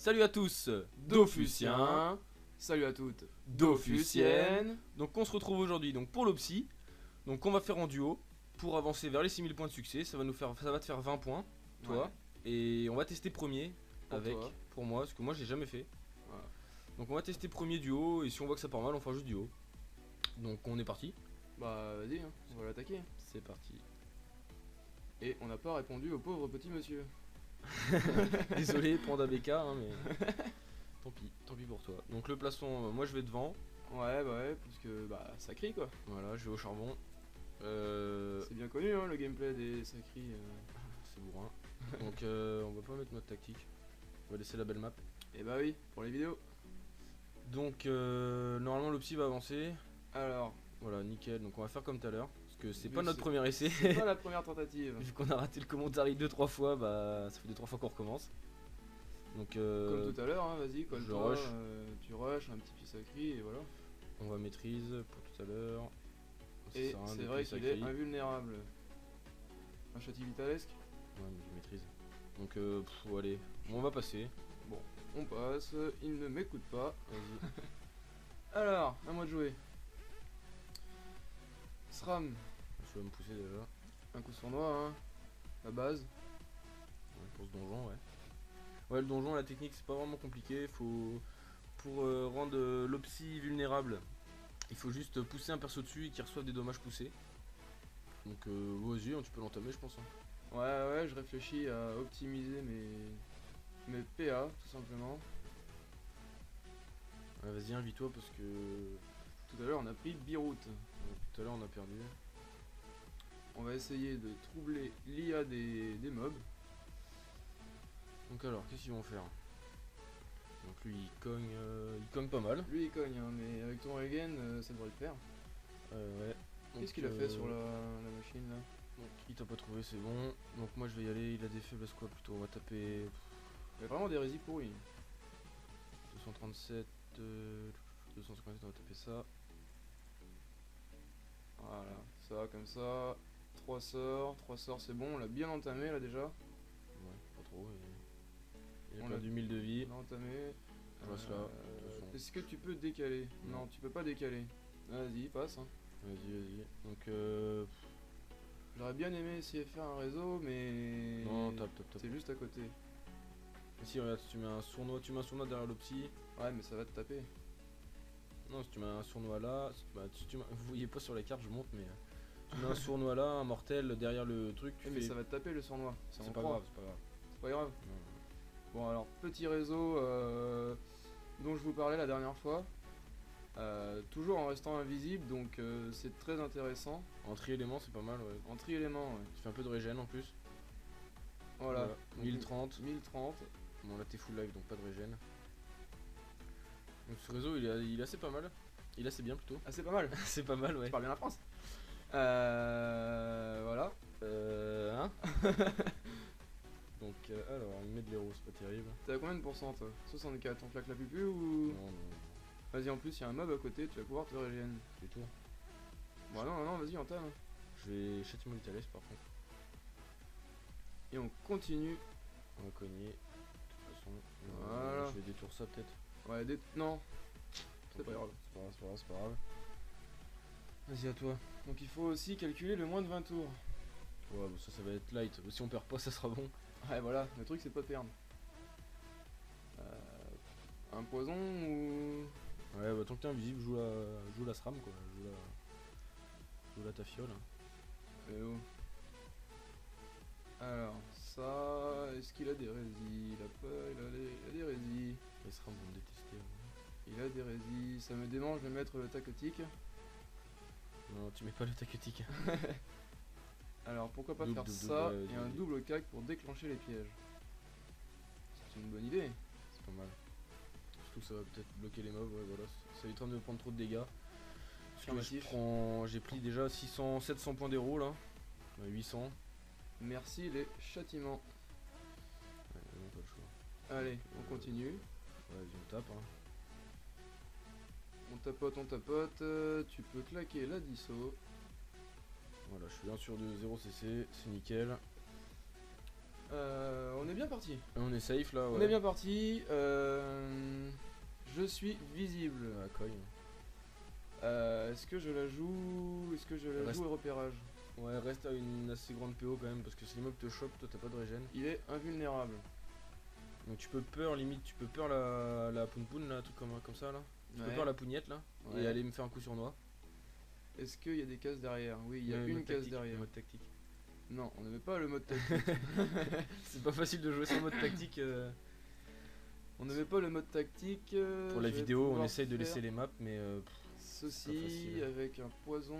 Salut à tous, Dofusien. Salut à toutes, Dofusiennes. Donc on se retrouve aujourd'hui donc pour l'Opsi. Donc on va faire en duo pour avancer vers les 6000 points de succès. Ça va te faire 20 points, toi. Ouais. Et on va tester premier Pour avec, toi. pour moi, parce que moi j'ai jamais fait. Voilà. Donc on va tester premier duo et si on voit que ça part mal, on fera juste duo. Donc on est parti. Bah vas-y, hein, on va l'attaquer. C'est parti. Et on n'a pas répondu au pauvre petit monsieur. Désolé, Panda BK, hein, mais tant pis pour toi. Donc le plaçon, moi je vais devant. Ouais, bah ouais, parce que bah ça crie quoi. Voilà, je vais au charbon. C'est bien connu hein, le gameplay des sacris. C'est bourrin. Donc on va pas mettre notre tactique. On va laisser la belle map. Et bah oui, pour les vidéos. Donc normalement l'Opsi va avancer. Alors, Voilà, nickel. Donc on va faire comme tout à l'heure. Parce que c'est Vu pas que notre premier essai. c'est pas la première tentative. Vu qu'on a raté le commentaire 2-3 fois, bah ça fait 2-3 fois qu'on recommence. Donc Comme tout à l'heure, hein, vas-y, je colle-toi, rush. tu rush, un petit pied sacri et voilà. on va maîtrise pour tout à l'heure. Ça Et sert à rien c'est de vrai plus qu'il est sacré. invulnérable. Un châti vitalesque. Ouais, mais je maîtrise. Donc allez, on va passer. Bon, on passe, il ne m'écoute pas. Vas-y. Alors, à moi de jouer. SRAM, Je vais me pousser déjà. un coup sournois, hein. La base. Ouais, pour ce donjon, ouais. Ouais, le donjon, la technique, c'est pas vraiment compliqué. Faut pour rendre l'Opsi vulnérable, il faut juste pousser un perso dessus et qu'il reçoive des dommages poussés. Donc vas-y, hein, tu peux l'entamer, je pense. Hein. Ouais, je réfléchis à optimiser mes PA, tout simplement. Ouais, vas-y, invite-toi parce que Tout à l'heure, on a pris Biroute. tout à l'heure on a perdu. On va essayer de troubler l'IA des mobs. Donc alors, qu'est-ce qu'ils vont faire? Donc lui, il cogne pas mal. Lui, il cogne, hein, mais avec ton regen, ça devrait le faire. Ouais. Qu'est-ce qu'il a fait sur la machine, là? Donc il t'a pas trouvé, c'est bon. Donc moi je vais y aller, il a des faiblesses quoi plutôt. On va taper Il y a vraiment des résis pourris. 237, 257, on va taper ça. Voilà, ça, comme ça. 3 sorts, c'est bon, on l'a bien entamé, là, déjà. Ouais, pas trop. Il a On perdu 1000 de vie. On l'a entamé. Je reste là, de toute façon. Est-ce que tu peux décaler? Non, tu peux pas décaler. Vas-y, passe, hein. Vas-y. Donc J'aurais bien aimé essayer de faire un réseau, mais. non, tape. C'est juste à côté. Si regarde, si tu mets un sournois, derrière l'Opsi. Ouais, mais ça va te taper. Non, si tu mets un sournois là, vous voyez pas sur la carte, je monte, mais tu mets un sournois là, un mortel derrière le truc. Tu Mais fais... ça va te taper le sournois. C'est pas grave, c'est pas grave. C'est pas grave. Non. Bon, alors, petit réseau dont je vous parlais la dernière fois. Toujours en restant invisible, donc c'est très intéressant. En tri-élément, c'est pas mal, ouais. En tri-élément, ouais. Tu fais un peu de régène en plus. Voilà. Donc, 1030. 1030. Bon, là t'es full live, donc pas de régène. Donc ce réseau, il est assez pas mal. Il est assez bien plutôt. Ah, c'est pas mal. C'est pas mal, ouais. Je parle bien la France. Voilà. Hein. Donc, alors, il met de l'héros, c'est pas terrible. T'es à combien de pourcents, toi? 64. On claque la pupu ou. Non. Vas-y, en plus, il y a un mob à côté, tu vas pouvoir te régénérer. Du tout. Bon, non, vas-y, entame. Je vais châtiment vitalès par contre. Et on continue. On va cogner. De toute façon, Voilà. je vais détour ça peut-être. Ouais, non. C'est pas grave. C'est pas grave. Vas-y, à toi. Donc il faut aussi calculer le moins de 20 tours. Ouais, bon, ça va être light. Si on perd pas, ça sera bon. Ouais, voilà, le truc c'est pas de perdre. Un poison ou. Ouais, bah tant que t'es invisible, joue la SRAM quoi. Joue la tafiole. Eh oh. Alors, ça. Est-ce qu'il a des résis? Il a pas. Il a des résis. Les SRAM vont me détester. Ouais. Il a des résis. Ça me démange de mettre le tacotique. Non, tu mets pas le tactique. Alors, pourquoi pas Double, faire double, ça ouais, et un double cac pour déclencher les pièges? C'est une bonne idée. C'est pas mal. Surtout que ça va peut-être bloquer les mobs, ouais, voilà. Ça évitera de me prendre trop de dégâts. Parce que j'ai pris déjà 700 points d'héros là. 800. Merci les châtiments. Ouais, non, pas le choix. Allez, on continue. Ouais, vas-y, on tape. Hein. On tapote, tu peux claquer la disso. Voilà, je suis 1 sur 2, 0 CC, c'est nickel. On est bien parti. On est safe là, ouais. On est bien parti. Je suis visible. Ah, coille. Est-ce que je la joue? Est-ce que je la Reste- joue au repérage? Ouais, reste à une assez grande PO quand même, parce que si l'immeuble te chope, toi t'as pas de régène. Il est invulnérable. Donc tu peux peur, limite, tu peux peur la poun poun là, un truc comme ça là. Tu peux Ouais. peur la pougnette là, Ouais. et aller me faire un coup sur noix. Est-ce qu'il y a des cases derrière? Oui, il y a Ouais, une mode case tactique, derrière. mode tactique. Non, on ne met pas le mode tactique. C'est pas facile de jouer sans mode tactique. On ne met pas le mode tactique. Pour la je vais vidéo, on pouvoir essaye de faire laisser les maps, mais ceci pas facile. avec un poison.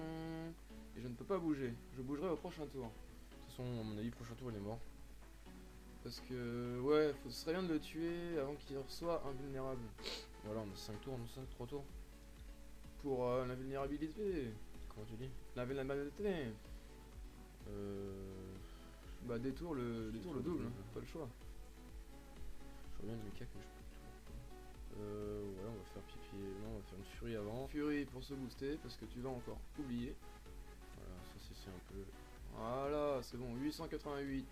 Et je ne peux pas bouger. Je bougerai au prochain tour. de toute façon, à mon avis, prochain tour il est mort. Parce que, ouais, ce serait bien de le tuer avant qu'il soit invulnérable. Voilà, on a 5 tours, non ça 3 tours. Pour l'invulnérabilité. Comment tu dis L'invulnérabilité. Euh. Bah, détour le double, hein, pas le choix. Je reviens de mes cacs, mais je peux toujours pas. Ouais, on va faire pipi. Non, on va faire une furie avant. Fury pour se booster, parce que tu vas encore oublier. Voilà, ça c'est un peu. Voilà, c'est bon, 888.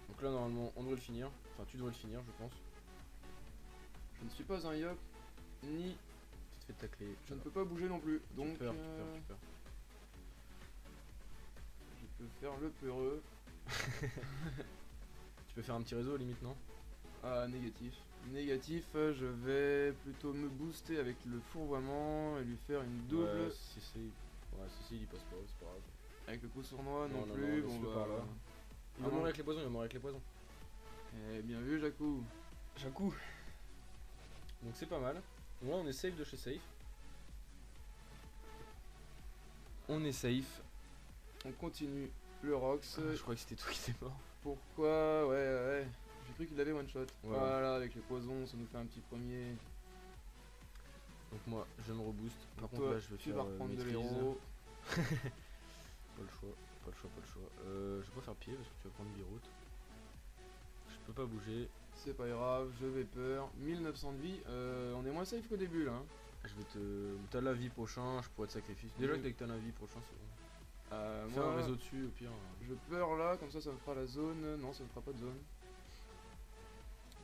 Donc là, normalement, on devrait le finir. Enfin, tu devrais le finir, je pense. Je ne suis pas un yop, ni Tu te fais tacler. je ne peux pas bouger non plus. Donc, tu perds, tu perds, tu perds. je peux faire le peureux. Tu peux faire un petit réseau, limite, non? Ah, négatif. Négatif, je vais plutôt me booster avec le fourvoiement et lui faire une double. Ouais, si c'est. Ouais, si il y passe pas, c'est pas grave. Avec le coup sournois non, Non, plus. non, Bon, laisse-le bah, par là. Il va Ah, mourir non. avec les poisons, il va mourir avec les poisons. Eh, bien vu, Jacou. Jacou. Donc c'est pas mal. Donc là, on est safe de chez safe. On est safe. On continue le Rox. Je crois que c'était toi qui étais mort. Pourquoi? Ouais. J'ai cru qu'il avait one shot. Ouais. Voilà, avec les poisons, ça nous fait un petit premier. Donc moi, je me rebooste. Par contre, Toi, là, je vais tu faire vas reprendre de maîtrise. l'héros. Pas le choix, pas le choix, pas le choix. Je vais pas faire pied parce que tu vas prendre bi-route. Je peux pas bouger. C'est pas grave, je vais peur. 1900 de vie, on est moins safe qu'au début là. Hein. Je vais te. T'as la vie prochain, je pourrais te sacrifier. Déjà que dès que t'as la vie prochain, c'est bon. Fais Moi, un réseau dessus au pire. je peur là, comme ça me fera la zone. Non, ça me fera pas de zone.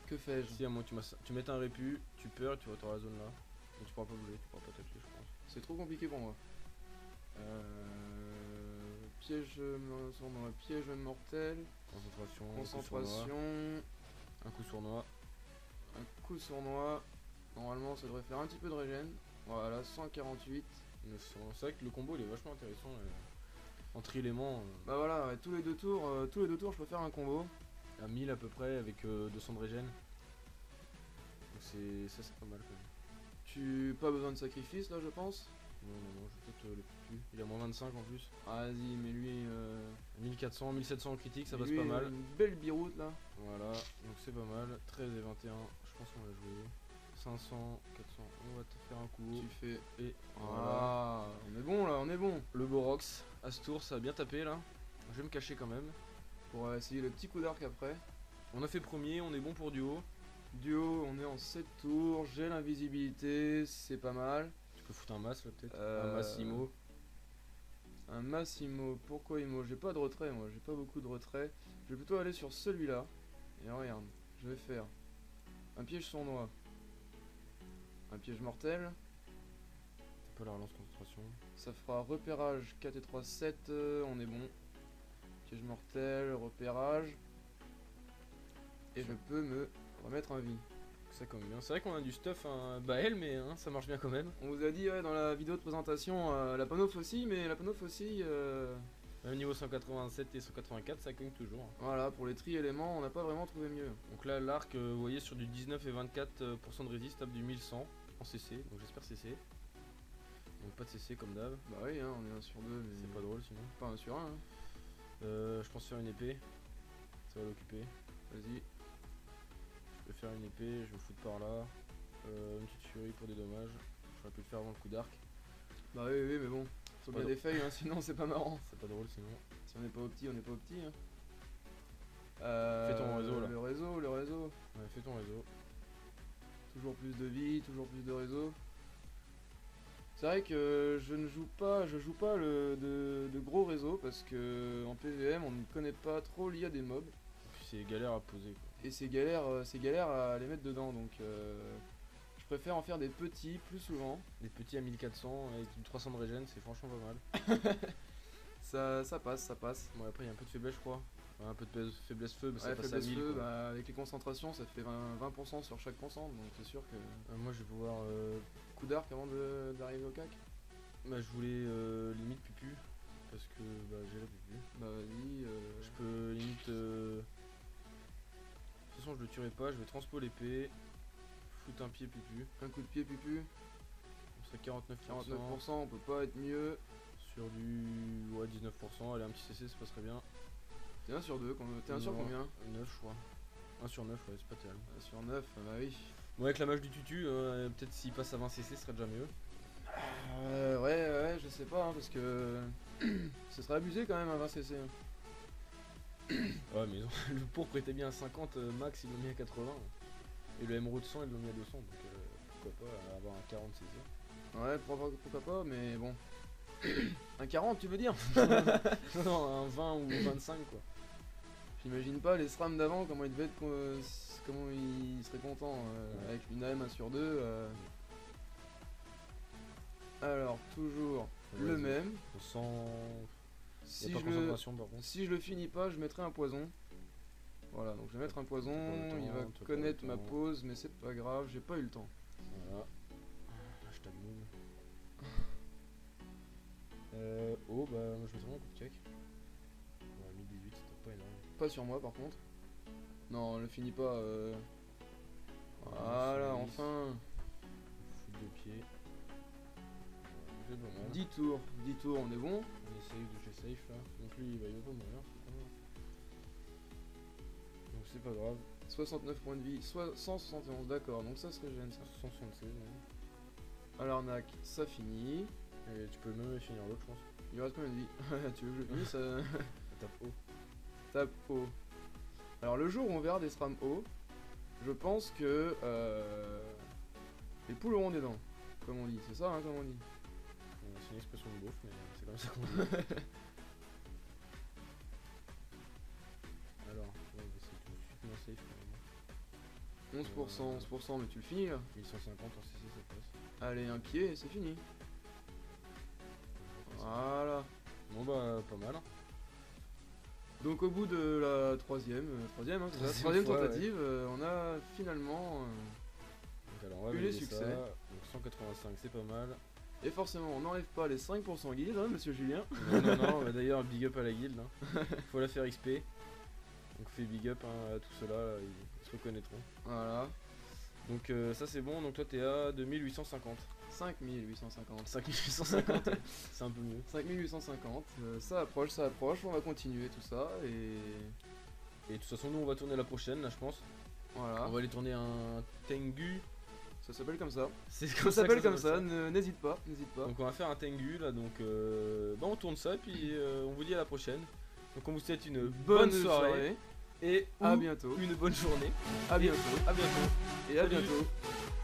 Que fais-je? Si à moi tu mets un répu, tu peurs et tu vas dans la zone là. Donc tu pourras pas bouger, tu pourras pas tacler, je pense. C'est trop compliqué pour moi. Piège, piège mortel. Concentration, Concentration. un coup sournois. Un coup sournois. Normalement, ça devrait faire un petit peu de régène. Voilà, 148. 900. C'est vrai que le combo il est vachement intéressant. Entre éléments, Bah voilà, ouais, tous les deux tours, je peux faire un combo. à 1000 à peu près avec 200 de régène. Donc c'est pas mal quand même. Pas besoin de sacrifice là, je pense. Non, je vais peut-être le plus. Il a moins 25 en plus. Vas-y, mais lui. 1400, 1700 en critique, ça mais passe lui, pas mal. Une belle biroute là. Voilà, donc c'est pas mal. 13 et 21, je pense qu'on va jouer. 500, 400, on va te faire un coup. Tu fais. Et voilà. Ah, on est bon là, on est bon. Le Borox, à ce tour, ça a bien tapé là. Je vais me cacher quand même. Pour essayer le petit coup d'arc après. On a fait premier, on est bon pour duo. Duo, on est en 7 tours. J'ai l'invisibilité, c'est pas mal. Tu peux foutre un mass là peut-être. Euh, Un mass IMO. Un Massimo, pourquoi Imo? J'ai pas de retrait moi, j'ai pas beaucoup de retrait. Je vais plutôt aller sur celui-là. Et regarde, je vais faire un piège sournois. Un piège mortel. T'as pas la relance concentration. Ça fera repérage 4 et 3, 7, on est bon. Piège mortel, repérage. Et je peux me remettre en vie. Ça comme bien. C'est vrai qu'on a du stuff à Bael, mais hein, ça marche bien quand même. On vous a dit ouais, dans la vidéo de présentation la Panof aussi, mais la Panof aussi, Même niveau 187 et 184, ça cogne toujours. voilà, pour les tri-éléments, on n'a pas vraiment trouvé mieux. Donc là, l'arc, vous voyez, sur du 19 et 24% de résist, tape du 1100 en CC. Donc j'espère CC. Donc pas de CC comme d'hab. Bah oui, hein, on est 1 sur 2, mais C'est pas drôle sinon. pas 1 sur 1. Hein. Je pense faire une épée. Ça va l'occuper. Vas-y. Je vais faire une épée, je vais foutre par là. Une petite furie pour des dommages. J'aurais pu le faire avant le coup d'arc. Bah oui, mais bon, faut Pas bien de- des feuilles, hein, sinon c'est pas marrant. C'est pas drôle sinon. Si on n'est pas au petit, on n'est pas au petit. Hein. Fais ton réseau, là. Le réseau. Ouais, fais ton réseau. Toujours plus de vie, toujours plus de réseau. C'est vrai que je joue pas de gros réseaux parce que en PVM on ne connaît pas trop l'IA des mobs. Et puis puis c'est galère à poser quoi. Et c'est galère à les mettre dedans, donc je préfère en faire des petits plus souvent. Des petits à 1400 avec du 300 de régène, c'est franchement pas mal. Ça passe. Bon après il y a un peu de faiblesse je crois. Enfin, un peu de faiblesse feu, mais ça Ouais, passe à faiblesse 1000 feu, quoi. bah, avec les concentrations, ça fait 20% sur chaque concentre, donc c'est sûr que... Moi je vais pouvoir... Coup d'arc avant d'arriver au cac. Bah je voulais limite pupu. Parce que bah j'ai la pupu. Bah vas-y, Je peux limite... De toute façon je le tuerai pas, je vais transpo l'épée. Foutre un pied pupu. un coup de pied pupu. On serait 49%. 49%, on peut pas être mieux. Sur du... Ouais 19%, allez un petit CC ça passerait bien. T'es 1 sur 2, t'es 1 sur Non, combien? 9 je crois. 1 sur 9 ouais c'est pas terrible. 1 sur 9, bah oui. Bon avec la mage du tutu, peut-être s'il passe à 20 CC ce serait déjà mieux. Ouais, je sais pas, hein, parce que ce serait abusé quand même à 20 cc. Hein. Ouais mais le pourpre était bien à 50, max ils l'ont mis à 80. Et le émeraude 100 ils l'ont mis à 200, donc pourquoi pas avoir un 40 CC. Ouais, pourquoi pas, mais bon. Un 40 tu veux dire? Non, un 20 ou 25 quoi. J'imagine pas les SRAM d'avant, comment ils devaient être, comment ils seraient contents Ouais. avec une AM 1 sur 2. Alors, toujours le Vas-y. même. On sent... Si Y'a pas je, le, concentration par contre. si je le finis pas, je mettrai un poison. Voilà, donc je vais mettre un poison. T'as pas le temps, Il va t'as pas connaître le ma temps. pause, mais c'est pas grave, j'ai pas eu le temps. Voilà. Hashtag moon. Oh bah moi je mettrais un coup de cac. Ouais 1018 c'était pas énorme. Pas sur moi par contre. Non, le finis pas. Voilà, Nice. enfin. Foot de pied. C'est pas mal. 10 tours, on est bon. On essaye de chez safe là. Donc lui il va pas mourir, c'est pas grave. Donc c'est pas grave. 69 points de vie, soit 171, d'accord, donc ça se régène ça. 176 même. À l'arnaque, ça finit. Et tu peux même finir l'autre je pense. Il reste combien de vie? Tu veux que je finisse Tape haut. Tape haut. Alors le jour où on verra des SRAM haut, je pense que les poules auront des dents, comme on dit. C'est ça, hein, comme on dit. C'est une expression de beauf mais c'est comme ça qu'on dit. Alors, ouais, c'est tout de suite moins safe quand même. 11%, mais tu le finis là. 1150 en CC ça passe. Allez, un pied et c'est fini. Voilà. Bon bah pas mal. Donc au bout de la troisième, hein, c'est ça, troisième fois, tentative, on a finalement... Donc alors on va eu les valider succès. ça. Donc 185 c'est pas mal. et forcément, on n'enlève pas les 5% guide, hein, monsieur Julien. Non, bah, d'ailleurs big up à la guilde. Hein. Faut la faire XP. Donc fait big up hein, à tout cela, là, ils se reconnaîtront. Voilà. Donc ça c'est bon, donc toi t'es à 2850. 5850. 5850, c'est un peu mieux. 5850, ça approche, on va continuer tout ça, et Et de toute façon nous on va tourner la prochaine là je pense. voilà. On va aller tourner un Tengu. Ça s'appelle comme ça. C'est Ça s'appelle comme ça, n'hésite pas, n'hésite pas. Donc on va faire un Tengu là, donc bah, on tourne ça, puis on vous dit à la prochaine. Donc on vous souhaite une bonne soirée, et à ou bientôt. une bonne journée. À bientôt. À bientôt. Et à Salut. bientôt.